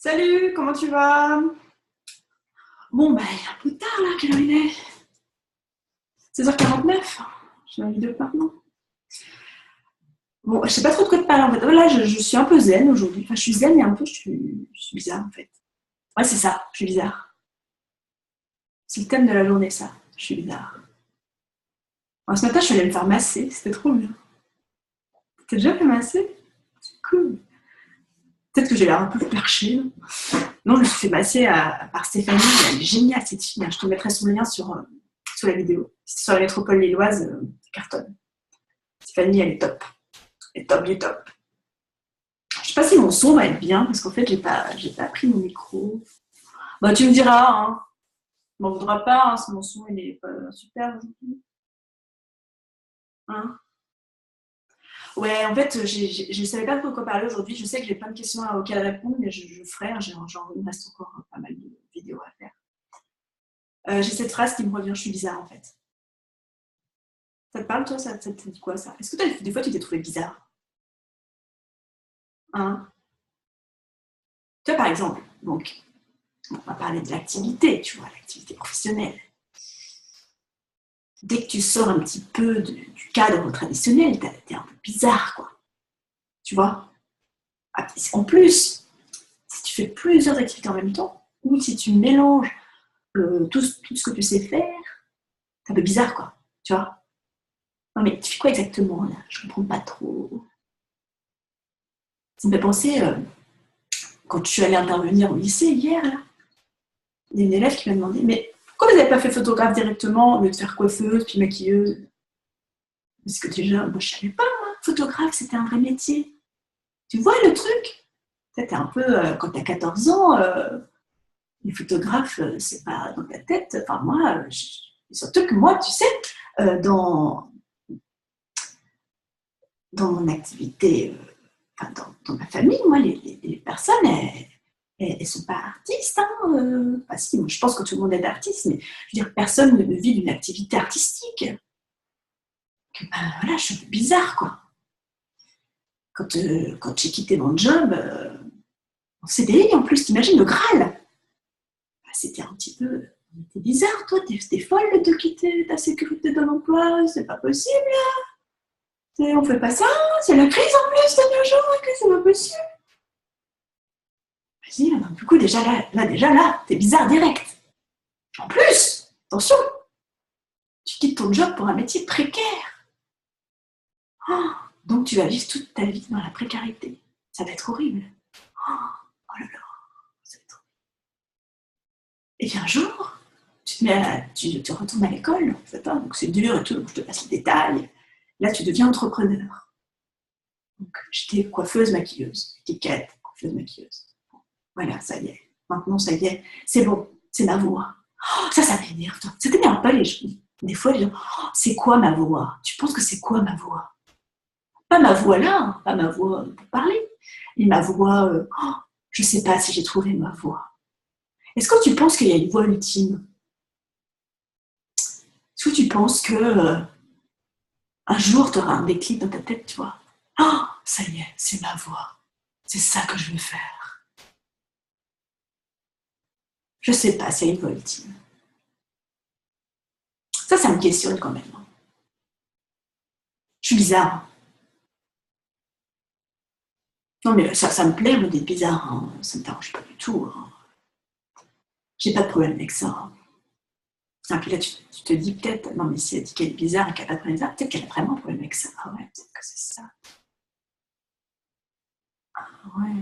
Salut, comment tu vas? Bon, bah, il est un peu tard là, quelle heure il est? 16h49. J'ai ma vidéo maintenant. Bon, je sais pas trop de quoi te parler en fait. Là, je suis un peu zen aujourd'hui. Enfin, je suis zen et un peu, je suis bizarre en fait. Ouais, c'est ça, je suis bizarre. C'est le thème de la journée, ça. Je suis bizarre. Alors, ce matin, je suis allée me faire masser, c'était trop bien. T'es déjà fait masser? C'est cool. Peut-être que j'ai l'air un peu perché. Non, je me suis fait masser par Stéphanie. Elle est géniale cette fille. Je te mettrai son lien sur la vidéo. C'est sur la métropole lilloise, cartonne. Stéphanie, elle est top. Elle est top, elle est top. Je sais pas si mon son va être bien, parce qu'en fait, j'ai pas pris mon micro. Bah, tu me diras, hein. Tu m'en voudras pas, hein, si mon son, il est pas super aujourd'hui. Hein. Ouais, en fait, je savais pas de quoi parler aujourd'hui. Je sais que j'ai plein de questions auxquelles répondre, mais je ferai. Il me reste encore pas mal de vidéos à faire. J'ai cette phrase qui me revient, je suis bizarre, en fait. Ça te parle, toi? Ça te dit quoi, ça? Est-ce que des fois, tu t'es trouvé bizarre? Hein? Toi, par exemple, donc, on va parler de l'activité, tu vois, l'activité professionnelle. Dès que tu sors un petit peu du cadre traditionnel, t'es un peu bizarre, quoi. Tu vois? En plus, si tu fais plusieurs activités en même temps, ou si tu mélanges tout ce que tu sais faire, c'est un peu bizarre, quoi. Tu vois? Non, mais tu fais quoi exactement, là? Je comprends pas trop. Ça me fait penser, quand je suis allée intervenir au lycée hier, là, il y a une élève qui m'a demandé, mais pourquoi vous n'avez pas fait photographe directement au lieu de faire coiffeuse puis maquilleuse? Parce que déjà, moi je savais pas, moi, photographe c'était un vrai métier. Tu vois le truc? T'es un peu, quand t'as 14 ans, les photographes, c'est pas dans ta tête. Enfin, moi, surtout que moi, tu sais, dans mon activité, enfin, dans ma famille, moi, les personnes, elles sont pas artistes. Hein, enfin, si, moi, je pense que tout le monde est artiste, mais je veux dire, personne ne vit d'une activité artistique. Ben, voilà, je suis un peu bizarre, quoi. Quand j'ai quitté mon job, en CDI, en plus, t'imagines le Graal. Ben, c'était un petit peu. T'es bizarre, toi, t'es folle de quitter ta sécurité de l'emploi, c'est pas possible. On fait pas ça, c'est la crise en plus de nos jours, que c'est pas possible. Vas-y, du coup, déjà là, t'es bizarre direct. En plus, attention, tu quittes ton job pour un métier précaire. Oh, donc tu vas vivre toute ta vie dans la précarité. Ça va être horrible. Oh là là, ça va être horrible. Et puis un jour, tu retournes à l'école, en fait, hein, donc c'est dur et tout, donc je te passe les détails. Là, tu deviens entrepreneur. Donc, j'étais coiffeuse, maquilleuse, étiquette, coiffeuse, maquilleuse. Voilà, ça y est. Maintenant, ça y est, c'est bon, c'est ma voix. Oh, ça m'énerve. Ça t'énerve pas les gens. Des fois, les gens, oh, c'est quoi ma voix? Tu penses que c'est quoi ma voix? Pas ma voix là, hein, pas ma voix pour parler, mais ma voix, oh, je sais pas si j'ai trouvé ma voix. Est-ce que tu penses qu'il y a une voix ultime? Est-ce que tu penses que un jour, tu auras un déclic dans ta tête, tu vois? Oh, ça y est, c'est ma voix. C'est ça que je veux faire. Je sais pas s'il y a une voix ultime. Ça me questionne quand même. Je suis bizarre. Non, mais ça me plaît, d'être bizarre. Hein. Ça me dérange pas du tout. Hein. J'ai pas de problème avec ça. Hein. Et puis là, tu te dis peut-être, non, mais si elle dit qu'elle est bizarre et qu'elle n'a pas de problème avec ça, peut-être qu'elle a vraiment un problème avec ça. Ah ouais, peut-être que c'est ça. Ah ouais,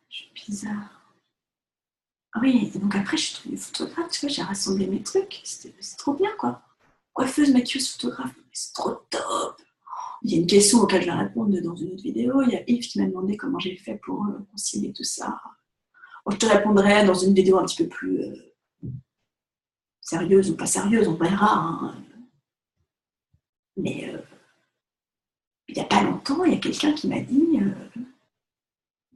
je suis bizarre. Ah oui, et donc après, je suis devenue photographe, tu vois, j'ai rassemblé mes trucs. C'est trop bien, quoi. Coiffeuse, maquilleuse, photographe, c'est trop top. Il y a une question auquel je vais répondre dans une autre vidéo. Il y a Yves qui m'a demandé comment j'ai fait pour concilier tout ça. Bon, je te répondrai dans une vidéo un petit peu plus sérieuse ou pas sérieuse, on verra. Hein. Mais il n'y a pas longtemps, il y a quelqu'un qui m'a dit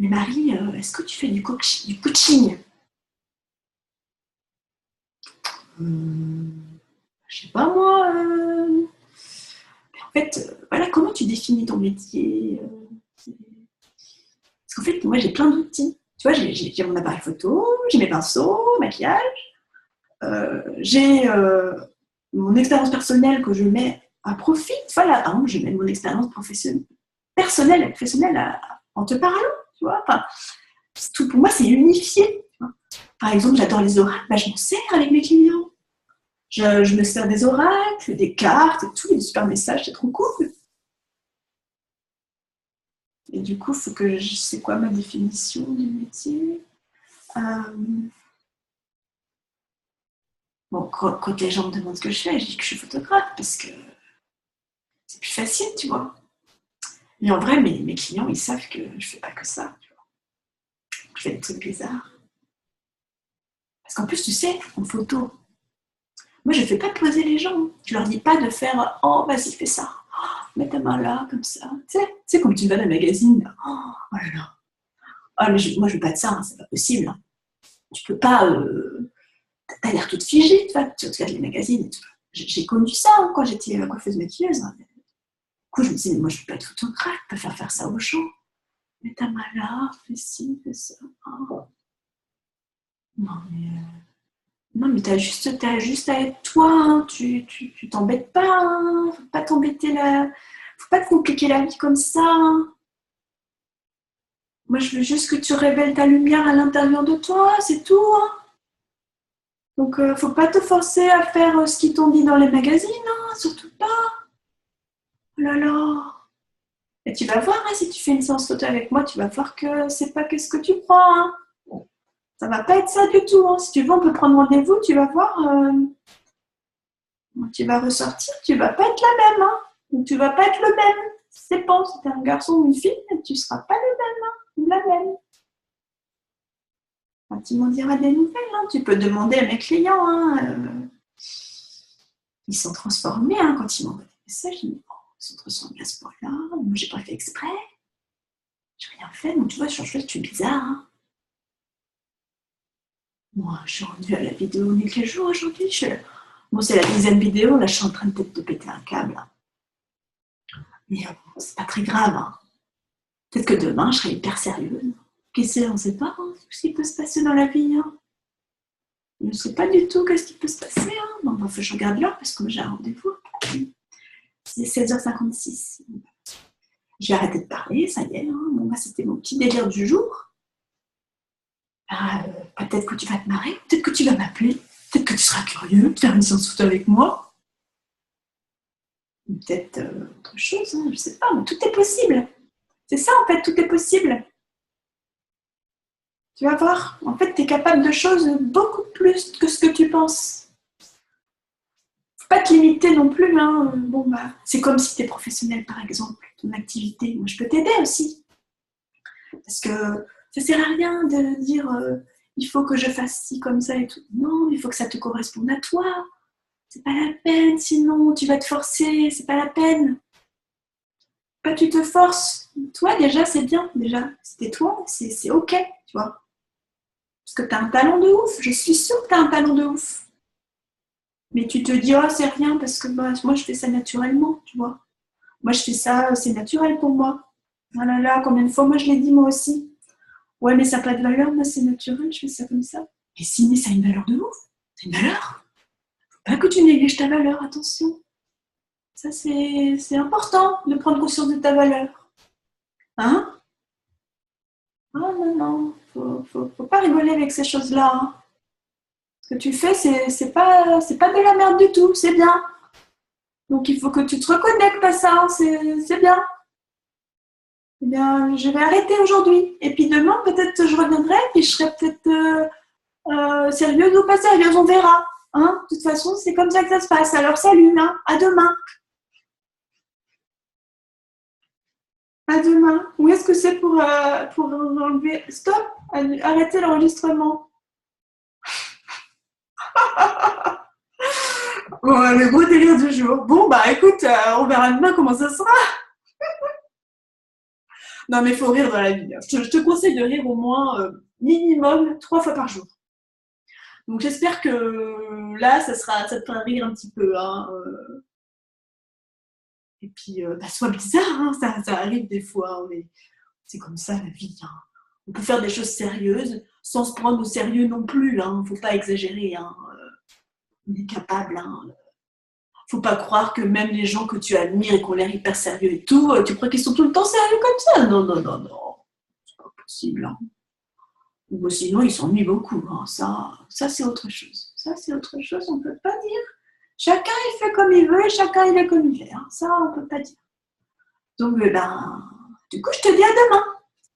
mais Marie, est-ce que tu fais du coaching? Je sais pas moi. En fait, voilà, comment tu définis ton métier? Parce qu'en fait, moi j'ai plein d'outils. Tu vois, j'ai mon appareil photo, j'ai mes pinceaux, maquillage, j'ai mon expérience personnelle que je mets à profit. Voilà, hein, je mets mon expérience personnelle et professionnelle en te parlant, tu vois. Enfin, tout pour moi, c'est unifié. Tu vois. Par exemple, j'adore les oracles, bah, je m'en sers avec mes clients. Je me sers des oracles, des cartes et tout, des super messages, c'est trop cool. Et du coup, il faut que je sais quoi ma définition du métier. Bon, quand les gens me demandent ce que je fais, je dis que je suis photographe parce que c'est plus facile, tu vois. Mais en vrai, mes clients, ils savent que je fais pas que ça, tu vois. Je fais des trucs bizarres. Parce qu'en plus, tu sais, en photo, moi, je ne fais pas poser les gens. Je leur dis pas de faire « Oh, vas-y, fais ça. Oh, mets ta main là, comme ça. » Tu sais, comme tu vas dans le magazine. Oh là là. Ah, mais moi, je veux pas de ça, hein, c'est pas possible. Hein. Tu peux pas... t'as l'air toute figée, tu regardes les magazines et tout. J'ai connu ça hein, quand j'étais coiffeuse maquilleuse. Hein. Du coup, je me disais, moi, je ne peux pas être photographe, je peux faire ça aux gens. Mets ta main là, fais ci, fais ça. Oh. Non, mais t'as juste à être toi, hein. Tu t'embêtes pas, hein. Faut pas t'embêter là. Faut pas te compliquer la vie comme ça. Hein. Moi, je veux juste que tu révèles ta lumière à l'intérieur de toi, c'est tout. Hein. Donc, faut pas te forcer à faire ce qu'ils t'ont dit dans les magazines, hein, surtout pas. Oh là là. Et tu vas voir, hein, si tu fais une séance photo avec moi, tu vas voir que c'est pas qu'est-ce que tu crois. Hein. Ça va pas être ça du tout. Hein. Si tu veux, on peut prendre rendez-vous, tu vas voir. Tu vas ressortir, tu vas pas être la même. Hein. Tu vas pas être le même. C'est bon, si t'es un garçon ou une fille, tu seras pas le même, hein, ou la même. Enfin, tu m'en diras des nouvelles. Hein. Tu peux demander à mes clients. Hein, ils sont transformés hein, quand ils m'envoient des messages. Ils me disent, oh, ils sont transformés à ce point-là. Moi, j'ai pas fait exprès. J'ai rien fait. Donc, tu vois, je suis bizarre. Hein. Moi, je suis rendue à la vidéo mais quel jour aujourd'hui. Bon, c'est la 10e vidéo. Là, je suis en train de peut-être de péter un câble. Hein. Mais bon, c'est pas très grave. Hein. Peut-être que demain, je serai hyper sérieuse. Qu'est-ce qu'on ne sait pas hein, ce qui peut se passer dans la vie. Hein. Je ne sais pas du tout ce qui peut se passer. Hein. Bon, faut que je regarde l'heure parce que j'ai un rendez-vous. C'est 16h56. Je vais arrêter de parler, ça y est. Hein. Bon, bah, c'était mon petit délire du jour. Peut-être que tu vas te marrer, peut-être que tu vas m'appeler, peut-être que tu seras curieux de faire une séance photo avec moi. Peut-être autre chose, hein, je ne sais pas, mais tout est possible. C'est ça en fait, tout est possible. Tu vas voir, en fait, tu es capable de choses beaucoup plus que ce que tu penses. Faut pas te limiter non plus. Hein. Bon, bah, c'est comme si tu es professionnel, par exemple, ton activité. Moi, je peux t'aider aussi. Parce que ça sert à rien de dire il faut que je fasse ci comme ça et tout. Non, il faut que ça te corresponde à toi. C'est pas la peine, sinon tu vas te forcer. C'est pas la peine. Pas tu te forces. Toi, déjà, c'est bien. Déjà, c'était toi, c'est ok, tu vois. Parce que tu as un talent de ouf. Je suis sûre que tu as un talent de ouf. Mais tu te dis, oh, c'est rien parce que bah, moi, je fais ça naturellement, tu vois. Moi, je fais ça, c'est naturel pour moi. Oh là là, combien de fois, moi, je l'ai dit, moi aussi. Ouais, mais ça n'a pas de valeur, moi, c'est naturel, je fais ça comme ça. Mais si, mais ça a une valeur de ouf. C'est une valeur. Faut pas que tu négliges ta valeur, attention. Ça, c'est important de prendre conscience de ta valeur. Hein? Ah non, non, faut pas rigoler avec ces choses-là. Hein. Ce que tu fais, c'est pas de la merde du tout, c'est bien. Donc il faut que tu te reconnectes à ça, c'est bien. Eh bien, je vais arrêter aujourd'hui. Et puis demain, peut-être je reviendrai, puis je serai peut-être sérieuse ou pas sérieuse, on verra. Hein, de toute façon, c'est comme ça que ça se passe. Alors salut, hein, à demain. À demain. Où est-ce que c'est pour enlever? Stop, arrêtez l'enregistrement. Bon, le gros délire du jour. Bon, bah écoute, on verra demain comment ça sera. Non, mais il faut rire dans la vie. Je te conseille de rire au moins minimum 3 fois par jour. Donc j'espère que là, ça te fera rire un petit peu. Hein. Et puis, bah, sois bizarre, hein, ça arrive des fois. C'est comme ça la vie. Hein. On peut faire des choses sérieuses sans se prendre au sérieux non plus. Hein. Faut pas exagérer. Hein. On est capable. Hein. Faut pas croire que même les gens que tu admires et qui ont l'air hyper sérieux et tout, tu crois qu'ils sont tout le temps sérieux comme ça? Non, non, non, non. C'est pas possible. Hein. Ou sinon, ils s'ennuient beaucoup. Hein. Ça c'est autre chose. Ça, c'est autre chose, on ne peut pas dire. Chacun, il fait comme il veut et chacun, il est comme il fait. Hein. Ça, on ne peut pas dire. Donc, du coup, je te dis à demain.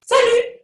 Salut!